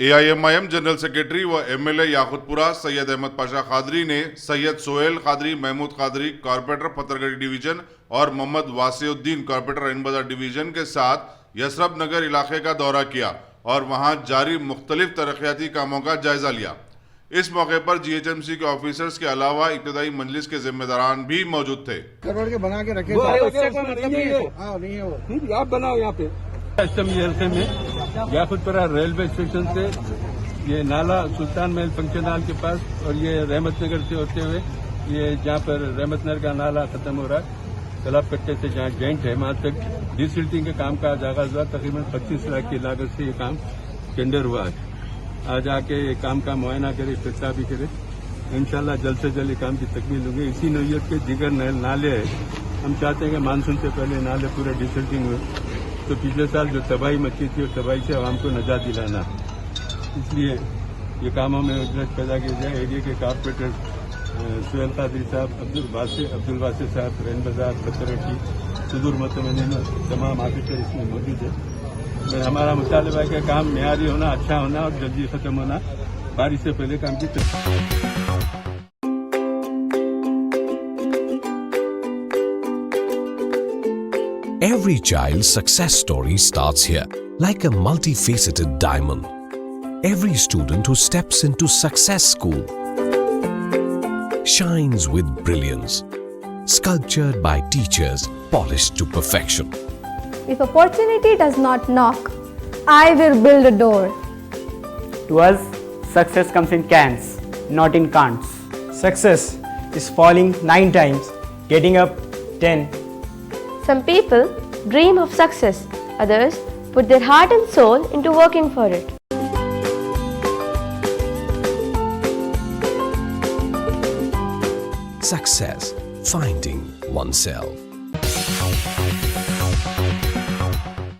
AIMIM general secretary व MLA Yakutpura Syed Ahmad Pasha Qadri ने Syed Sohail Qadri, Mahmood Qadri corporator पत्थरगढ़ी division और मोहम्मद वासिउद्दीन कॉर्पोरेटर आइन बाजार डिवीजन के साथ यसरब नगर इलाके का दौरा किया और वहां जारी मुख्तलिफ तरक्याती कामों का जायजा लिया। इस मौके पर GHMC के ऑफिसर्स के अलावा इब्तदाई मजलिस के जिम्मेदारान भी मौजूद थे। करोड़ के बना के रखे नहीं है वो आप बनाओ यहाँ पे हल्के में याकुतपुरा रेलवे स्टेशन से ये नाला सुल्तान महल फंक्शन हॉल के पास और ये रहमत नगर से होते हुए ये जहाँ पर रहमत नगर का नाला खत्म हो रहा है तालाब कट्टे से जहाँ जॉइंट है वहाँ तक डिसिल्टिंग के काम का आज आगाज हुआ। तकरीबन 25 लाख की लागत से ये काम टेंडर हुआ है। आज आके ये काम का मुआयना करे, इफ्तिताह भी करे। इंशाल्लाह जल्द से जल्द काम की तकमील होगी। इसी नौयत के दिगर नाले है। हम चाहते हैं कि मानसून से पहले नाले पूरे डिसिल्टिंग हुए तो पिछले साल जो तबाही मची थी उस तबाही से आवाम को नजात दिलाना, इसलिए ये कामों में उजरत पैदा की जाए। एरिया के कॉर्पोरेटर सोहेल कादरी साहब, अब्दुल वासिर साहब, रैन बाजार, पत्थरगढ़ी, सुदूर मतमनीन तमाम ऑफिसर इसमें मौजूद है। हमारा मुतालबा है कि काम मेयारी होना, अच्छा होना और जल्दी खत्म होना, बारिश से पहले काम की Every child's success story starts here, like a multifaceted diamond. Every student who steps into Success School shines with brilliance, sculptured by teachers polished to perfection. If opportunity does not knock, I will build a door. To us, success comes in cans, not in can'ts. Success is falling 9 times, getting up 10. Some people dream of success, others put their heart and soul into working for it. Success, finding oneself.